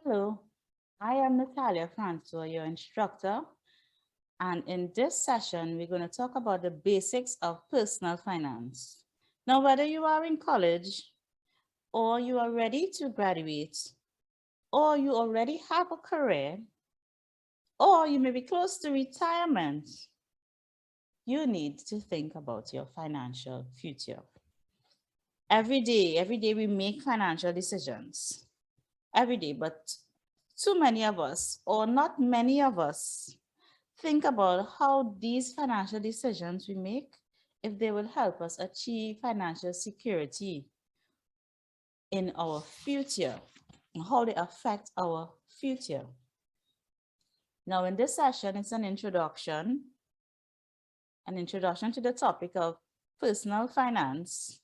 Hello, I am Natalia Francois, your instructor, and in this session, we're going to talk about the basics of personal finance. Now, whether you are in college or you are ready to graduate, or you already have a career, or you may be close to retirement, you need to think about your financial future. Every day we make financial decisions. Every day, but too many of us, or not many of us, think about how these financial decisions we make, if they will help us achieve financial security in our future, and how they affect our future. Now, in this session, it's an introduction to the topic of personal finance.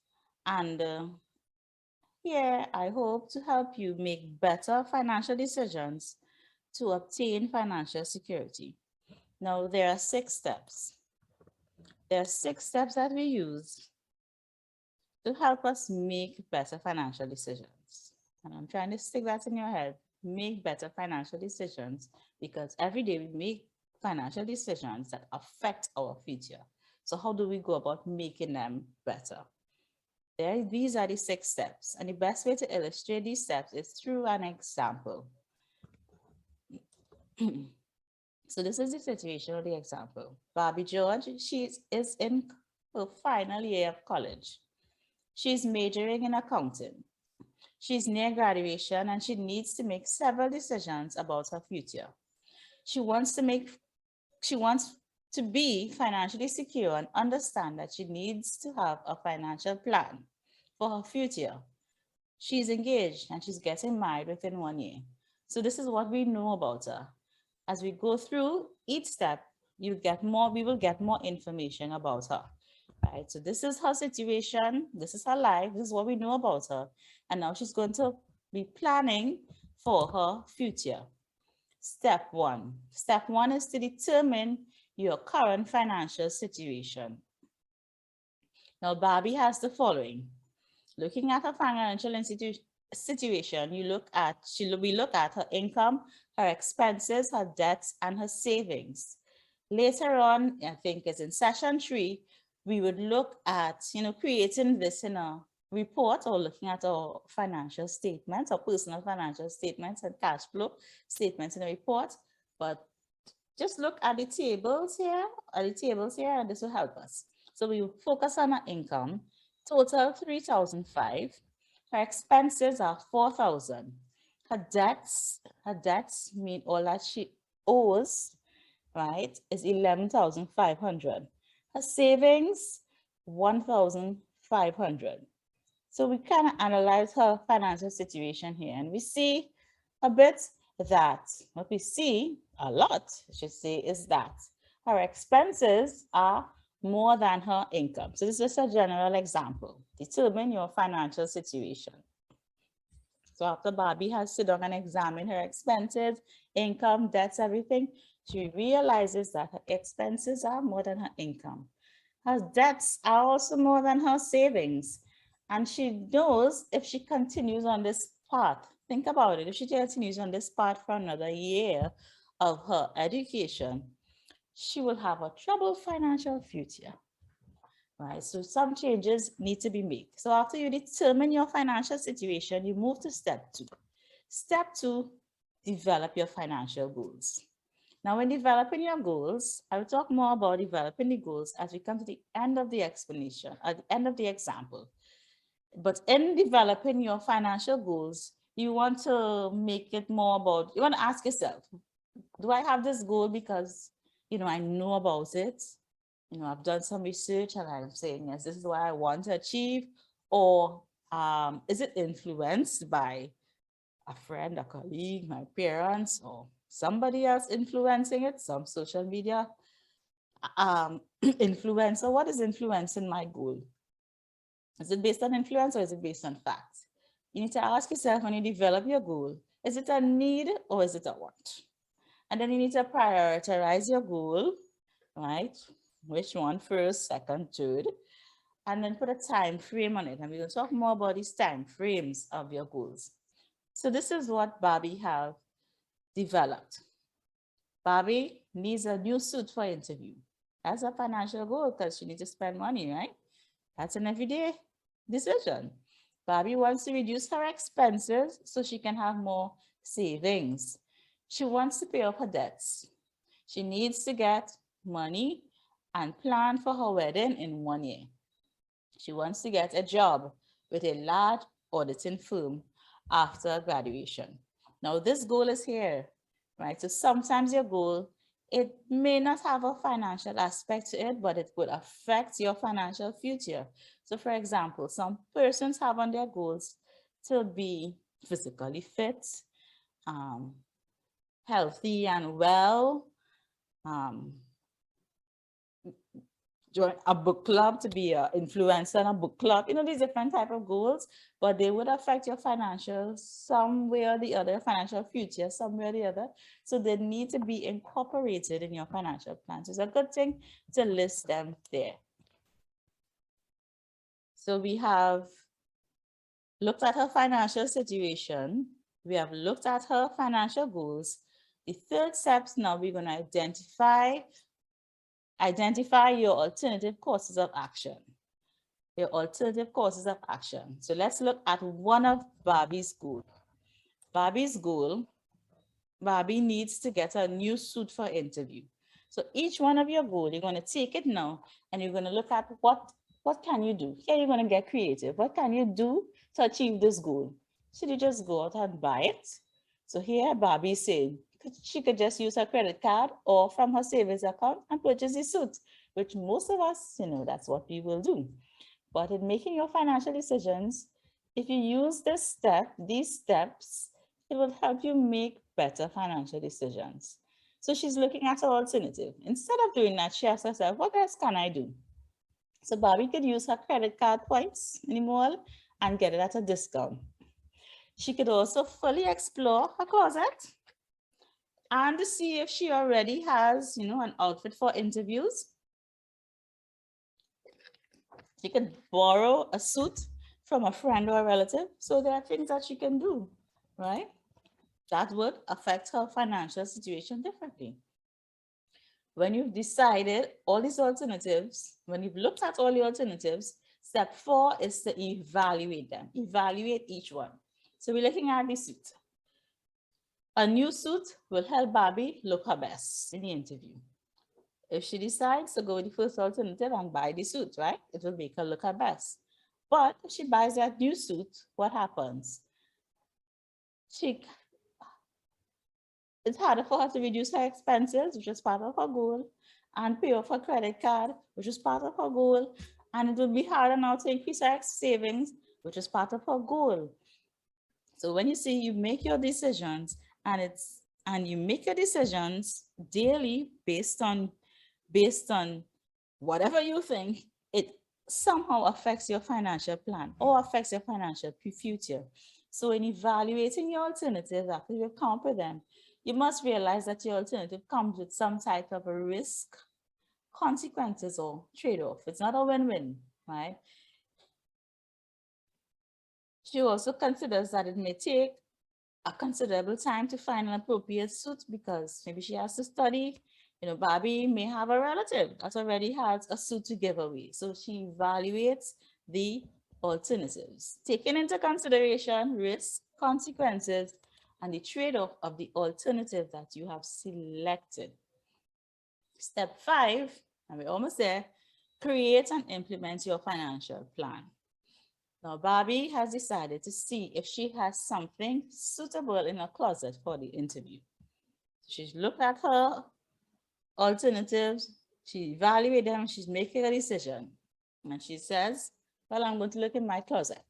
And here, I hope to help you make better financial decisions to obtain financial security. Now, there are 6 steps. There are 6 steps that we use to help us make better financial decisions. And I'm trying to stick that in your head, make better financial decisions, because every day we make financial decisions that affect our future. So how do we go about making them better? These are the 6 steps. And the best way to illustrate these steps is through an example. So this is the situation of the example. Barbie George, she is in her final year of college. She's majoring in accounting. She's near graduation and she needs to make several decisions about her future. She wants to be financially secure and understand that she needs to have a financial plan for her future. She's engaged and she's getting married within 1 year. So this is what we know about her. As we go through each step, we will get more information about her. Right, so this is her situation, this is her life, this is what we know about her. And now she's going to be planning for her future. Step one. Step one is to determine your current financial situation. Now, Barbie has the following. Looking at her financial situation, we look at her income, her expenses, her debts, and her savings. Later on, I think it's in session 3, we would look at, creating this in a report or looking at our financial statements or personal financial statements and cash flow statements in a report. But just look at the tables here, and this will help us. So we will focus on our income, total 3,005. Her expenses are 4,000. Her debts mean all that she owes, right, is 11,500. Her savings, 1,500. So we kind of analyze her financial situation here, and we see a bit that what we see a lot, I should say, is that her expenses are more than her income. So this is a general example. Determine your financial situation. So after Barbie has sit down and examined her expenses, income, debts, everything, she realizes that her expenses are more than her income. Her debts are also more than her savings. And she knows if she continues on this path, think about it, if she continues on this path for another year of her education, she will have a troubled financial future. Right, so some changes need to be made. So after you determine your financial situation, you move to step 2. Step 2, develop your financial goals. Now, when developing your goals, I will talk more about developing the goals as we come to the end of the explanation, at the end of the example. But in developing your financial goals, you want to make it more about, you want to ask yourself, do I have this goal because, I know about it? I've done some research and I'm saying, yes, this is what I want to achieve. Or is it influenced by a friend, a colleague, my parents, or somebody else influencing it, some social media influencer? What is influencing my goal? Is it based on influence or is it based on facts? You need to ask yourself when you develop your goal, is it a need or is it a want? And then you need to prioritize your goal, right? Which one first, second, third, and then put a time frame on it. And we're going to talk more about these time frames of your goals. So this is what Barbie have developed. Barbie needs a new suit for interview. That's a financial goal because she needs to spend money, right? That's an everyday decision. Barbie wants to reduce her expenses so she can have more savings. She wants to pay off her debts. She needs to get money and plan for her wedding in 1 year. She wants to get a job with a large auditing firm after graduation. Now, this goal is here, right? So sometimes your goal, it may not have a financial aspect to it, but it would affect your financial future. So for example, some persons have on their goals to be physically fit, um, healthy and well, um, join a book club, to be an influencer in a book club, these different type of goals, but they would affect your financial some way or the other, financial future some way or the other. So they need to be incorporated in your financial plans. It's a good thing to list them there. So we have looked at her financial situation. We have looked at her financial goals. The third steps now, we're going to identify your alternative courses of action. Your alternative courses of action. So let's look at one of Barbie's goals. Barbie's goal, Barbie needs to get a new suit for interview. So each one of your goals, you're going to take it now and you're going to look at what can you do? Here you're going to get creative. What can you do to achieve this goal? Should you just go out and buy it? So here Barbie said she could just use her credit card or from her savings account and purchase a suit, which most of us, that's what we will do. But in making your financial decisions, if you use these steps, it will help you make better financial decisions. So she's looking at an alternative. Instead of doing that, she asks herself, what else can I do? So Barbie could use her credit card points in the mall and get it at a discount. She could also fully explore her closet and to see if she already has, an outfit for interviews. She could borrow a suit from a friend or a relative. So there are things that she can do, right? That would affect her financial situation differently. When you've decided all these alternatives, when you've looked at all the alternatives, step 4 is to evaluate them. Evaluate each one. So we're looking at the suit. A new suit will help Barbie look her best in the interview. If she decides to go with the first alternative and buy the suit, right, it will make her look her best. But if she buys that new suit, what happens? It's harder for her to reduce her expenses, which is part of her goal, and pay off her credit card, which is part of her goal. And it will be harder now to increase her savings, which is part of her goal. So when you see you make your decisions and you make your decisions daily based on whatever you think, it somehow affects your financial plan or affects your financial future. So in evaluating your alternatives after you've come up with them, you must realize that your alternative comes with some type of a risk, consequences, or trade-off. It's not a win-win, right? She also considers that it may take a considerable time to find an appropriate suit because maybe she has to study. Barbie may have a relative that already has a suit to give away. So she evaluates the alternatives, taking into consideration risk, consequences, and the trade-off of the alternative that you have selected. Step 5, and we're almost there, create and implement your financial plan. Now, Barbie has decided to see if she has something suitable in her closet for the interview. She's looked at her alternatives, she evaluated them, she's making a decision. And she says, well, I'm going to look in my closet.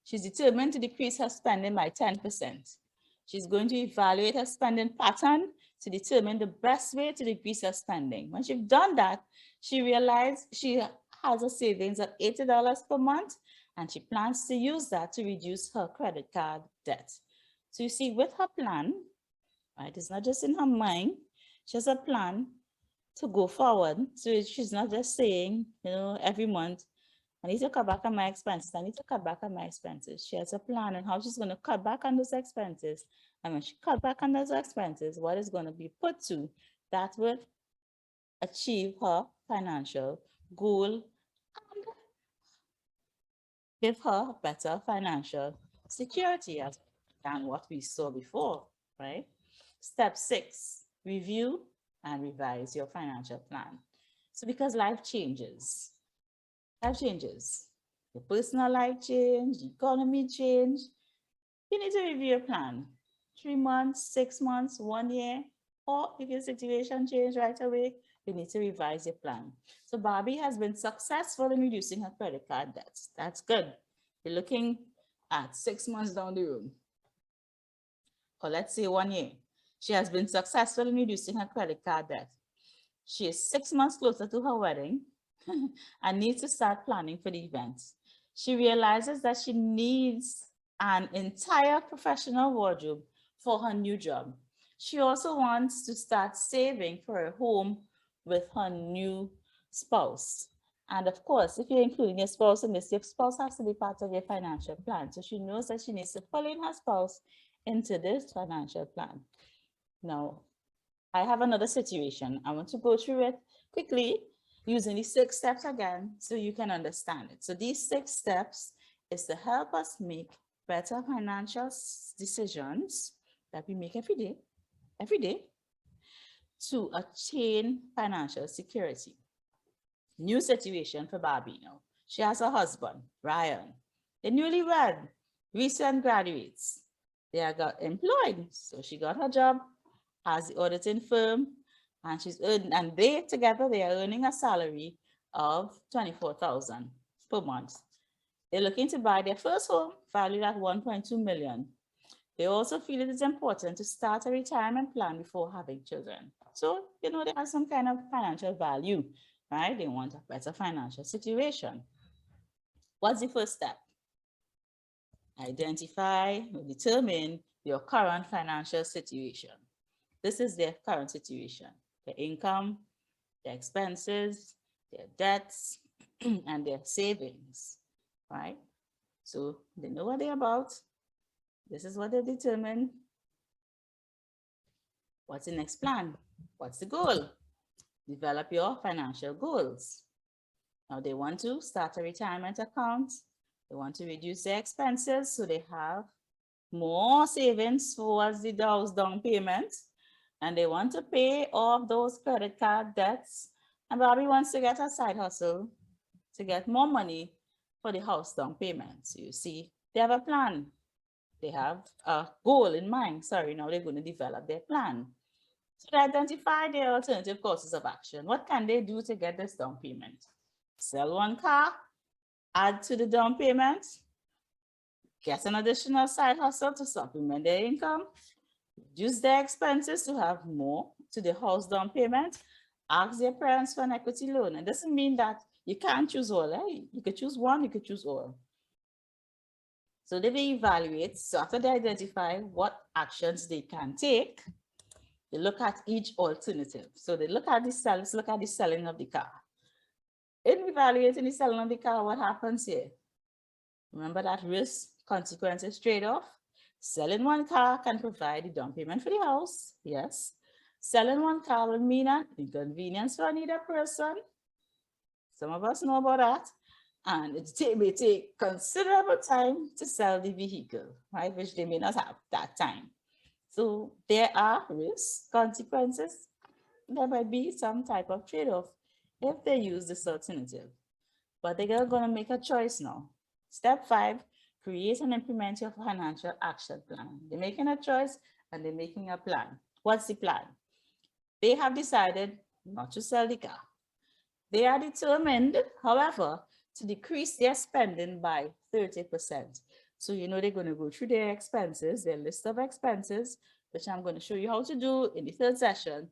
She's determined to decrease her spending by 10%. She's going to evaluate her spending pattern to determine the best way to decrease her spending. When she's done that, she realized she has a savings of $80 per month, and she plans to use that to reduce her credit card debt. So you see, with her plan, right, it's not just in her mind, she has a plan to go forward. So she's not just saying, every month, I need to cut back on my expenses. I need to cut back on my expenses. She has a plan on how she's going to cut back on those expenses. And when she cut back on those expenses, what is going to be put to that will achieve her financial goal and give her better financial security as than what we saw before, right? Step 6, review and revise your financial plan. So because life changes, your personal life change, the economy change, you need to review your plan. 3 months, 6 months, 1 year, or if your situation change right away, you need to revise your plan. So Barbie has been successful in reducing her credit card debts. That's good. You're looking at 6 months down the road, or let's say 1 year. She has been successful in reducing her credit card debt. She is 6 months closer to her wedding and needs to start planning for the event. She realizes that she needs an entire professional wardrobe for her new job. She also wants to start saving for a home with her new spouse. And of course, if you're including your spouse in this, your spouse has to be part of your financial plan. So she knows that she needs to pull in her spouse into this financial plan. Now, I have another situation. I want to go through it quickly using these 6 steps again so you can understand it. So these 6 steps is to help us make better financial decisions that we make every day to attain financial security. New situation for Barbie now. She has a husband, Ryan. They're newlywed, recent graduates. They are got employed. So she got her job as the auditing firm, and they together they are earning a salary of $24,000 per month. They're looking to buy their first home valued at $1.2 million. They also feel it is important to start a retirement plan before having children. So, they have some kind of financial value, right? They want a better financial situation. What's the first step? Identify or determine your current financial situation. This is their current situation, their income, their expenses, their debts, and their savings, right? So they know what they're about. This is what they determine. What's the next plan? What's the goal? Develop your financial goals. Now they want to start a retirement account. They want to reduce their expenses so they have more savings towards the house down payment. And they want to pay off those credit card debts. And Barbie wants to get a side hustle to get more money for the house down payment. So you see, they have a plan. They have a goal in mind. Sorry, now they're going to develop their plan. So they identify their alternative courses of action. What can they do to get this down payment? Sell one car, add to the down payment, get an additional side hustle to supplement their income, reduce their expenses to have more to the house down payment, ask their parents for an equity loan. It doesn't mean that you can't choose all, right? You could choose one, you could choose all. So they will evaluate. So after they identify what actions they can take, they look at each alternative. So they look at the selling of the car. In evaluating the selling of the car, what happens here? Remember that risk consequences trade-off? Selling one car can provide the down payment for the house, yes. Selling one car will mean an inconvenience for another person. Some of us know about that. And it may take considerable time to sell the vehicle, right? Which they may not have that time. So there are risks, consequences. There might be some type of trade-off if they use this alternative. But they're going to make a choice now. Step 5, create and implement your financial action plan. They're making a choice and they're making a plan. What's the plan? They have decided not to sell the car. They are determined, however, to decrease their spending by 30%. So, they're going to go through their expenses, their list of expenses, which I'm going to show you how to do in the third session.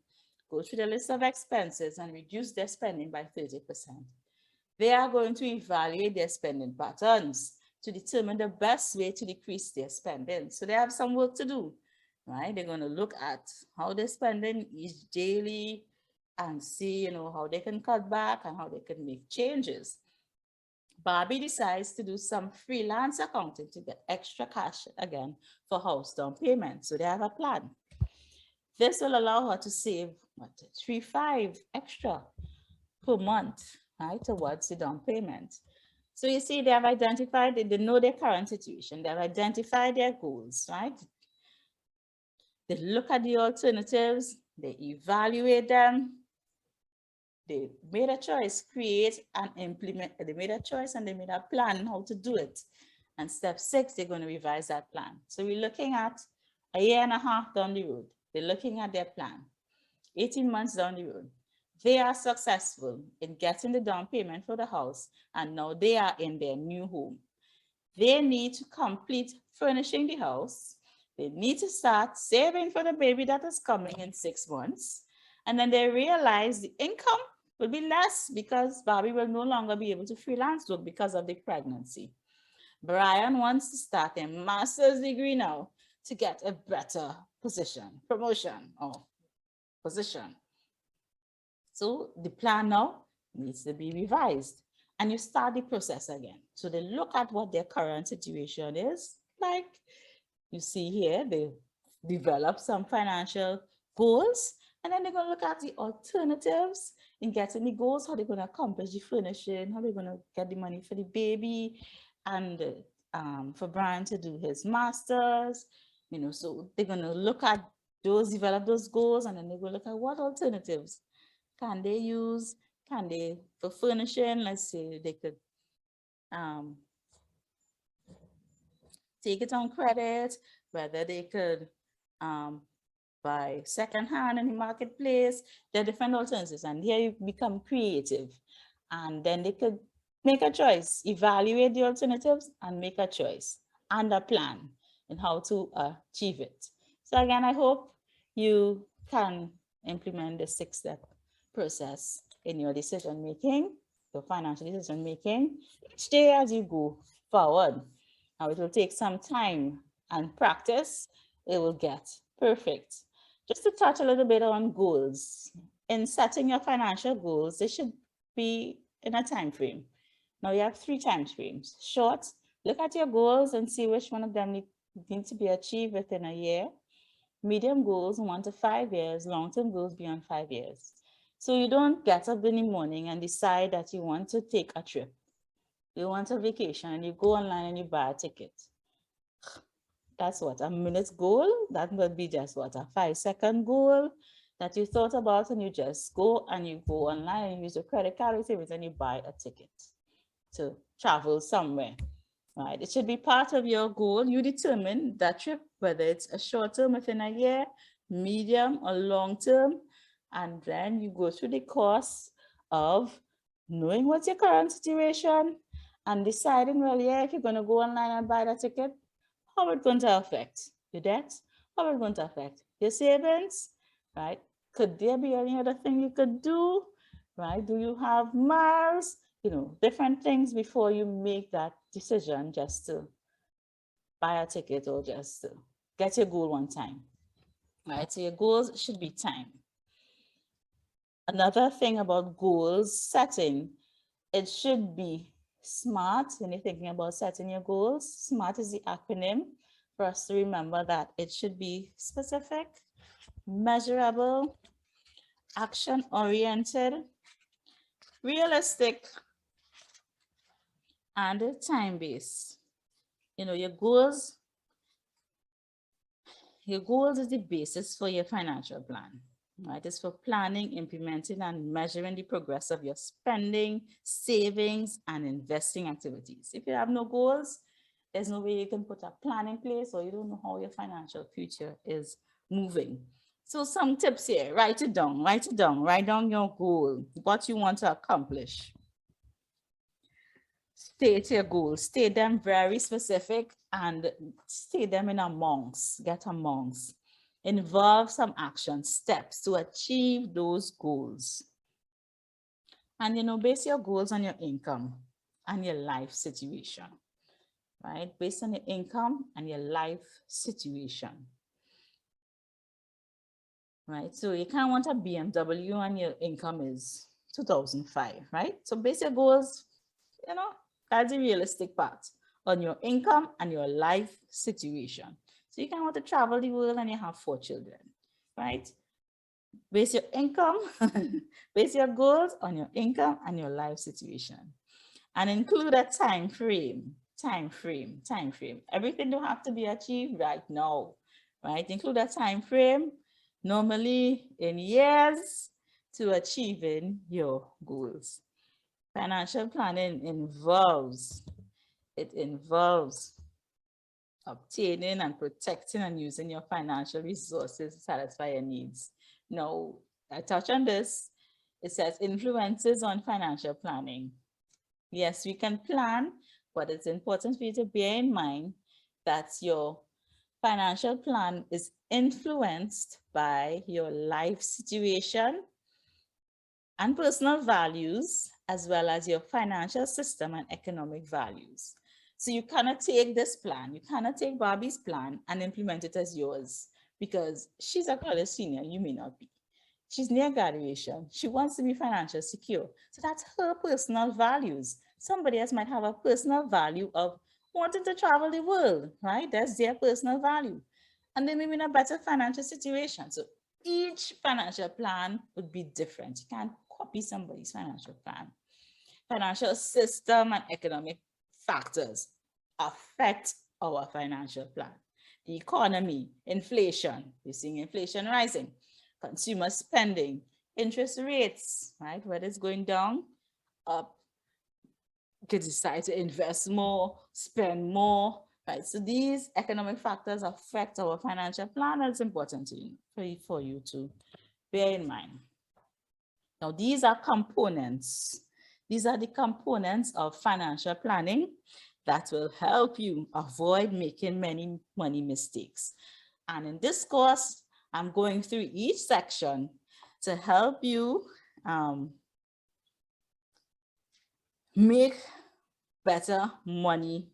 Go through the list of expenses and reduce their spending by 30%. They are going to evaluate their spending patterns to determine the best way to decrease their spending. So they have some work to do, right? They're going to look at how they're spending each daily and see, how they can cut back and how they can make changes. Barbie decides to do some freelance accounting to get extra cash again for house down payment. So they have a plan. This will allow her to save what, 3-5 extra per month, right, towards the down payment. So you see, they have identified, they know their current situation, they have identified their goals, right? They look at the alternatives, they evaluate them, they made a choice, create and implement. They made a choice and they made a plan how to do it. And step 6, they're going to revise that plan. So we're looking at a year and a half down the road. They're looking at their plan, 18 months down the road. They are successful in getting the down payment for the house, and now they are in their new home. They need to complete furnishing the house. They need to start saving for the baby that is coming in 6 months. And then they realize the income will be less because Barbie will no longer be able to freelance work because of the pregnancy. Brian wants to start a master's degree now to get a better position, promotion or position. So the plan now needs to be revised and you start the process again. So they look at what their current situation is. Like you see here, they develop some financial goals and then they're going to look at the alternatives in getting the goals, how they're going to accomplish the furnishing, how they're going to get the money for the baby and for Brian to do his master's, you know, so they're going to look at those, develop those goals, and then they're going to look at what alternatives can they use, can they, for furnishing, let's say they could take it on credit, whether they could buy secondhand in the marketplace. There are different alternatives, and here you become creative. And then they could make a choice, evaluate the alternatives and make a choice and a plan in how to achieve it. So again, I hope you can implement the 6-step process in your decision making, your financial decision making, each day as you go forward. Now it will take some time and practice, it will get perfect. Just to touch a little bit on goals. In setting your financial goals, they should be in a time frame. Now you have 3 time frames. Short, look at your goals and see which one of them need to be achieved within a year. Medium goals, 1 to 5 years. Long-term goals beyond 5 years. So you don't get up in the morning and decide that you want to take a trip. You want a vacation and you go online and you buy a ticket. That's what, a minute's goal? That would be just what, a 5-second goal that you thought about, and you just go and you go online and use your credit card savings and you buy a ticket to travel somewhere, right? It should be part of your goal. You determine that trip, whether it's a short term within a year, medium or long term, and then you go through the course of knowing what's your current situation and deciding, well, yeah, if you're going to go online and buy that ticket, how it's going to affect your debt, how it's going to affect your savings, right? Could there be any other thing you could do, right? Do you have miles? You know, different things before you make that decision just to buy a ticket or just to get your goal one time, right? So your goals should be time. Another thing about goals setting, it should be SMART when you're thinking about setting your goals. SMART is the acronym for us to remember that it should be specific, measurable, action-oriented, realistic, and time-based. You know, your goals is the basis for your financial plan, right? It's for planning, implementing, and measuring the progress of your spending, savings, and investing activities. If you have no goals, there's no way you can put a plan in place, or you don't know how your financial future is moving. So some tips here, write it down, write down your goal, what you want to accomplish. State your goals, state them very specific and state them in amounts, get amounts. Involve some action steps to achieve those goals. And, you know, base your goals on your income and your life situation, right? Based on your income and your life situation, right? So you can't want a BMW and your income is 2005, right? So base your goals, you know, That's the realistic part on your income and your life situation. So you can want to travel the world and you have 4 children, right? Base your income, base your goals on your income and your life situation. And include a time frame. Everything don't have to be achieved right now, right? Include a time frame, normally in years, to achieving your goals. Financial planning involves obtaining and protecting and using your financial resources to satisfy your needs. Now, I touch on this. It says influences on financial planning. Yes, we can plan, but it's important for you to bear in mind that your financial plan is influenced by your life situation and personal values, as well as your financial system and economic values. So you cannot take this plan, you cannot take Barbie's plan and implement it as yours, because she's a college senior, you may not be. She's near graduation. She wants to be financially secure. So that's her personal values. Somebody else might have a personal value of wanting to travel the world, right? That's their personal value. And they may be in a better financial situation. So each financial plan would be different. You can't copy somebody's financial plan. Financial system and economic factors affect our financial plan. The economy, inflation, we're seeing inflation rising, consumer spending, interest rates, right? Whether it's going down, up, you could decide to invest more, spend more, right? So these economic factors affect our financial plan. It's important for you to bear in mind. Now, these are components. These are the components of financial planning that will help you avoid making many money mistakes. And in this course, I'm going through each section to help you make better money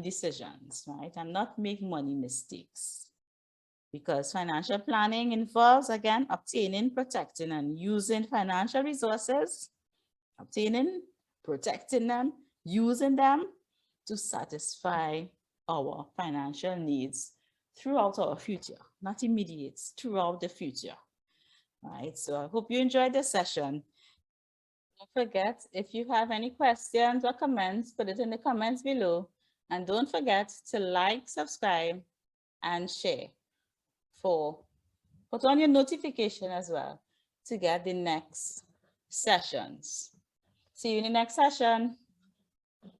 decisions, right? And not make money mistakes. Because financial planning involves, again, obtaining, protecting, and using financial resources, obtaining, protecting them, using them to satisfy our financial needs throughout our future, not immediate, throughout the future. All right, so I hope you enjoyed this session. Don't forget, if you have any questions or comments, put it in the comments below. And don't forget to like, subscribe, and share. Put on your notification as well to get the next sessions. See you in the next session.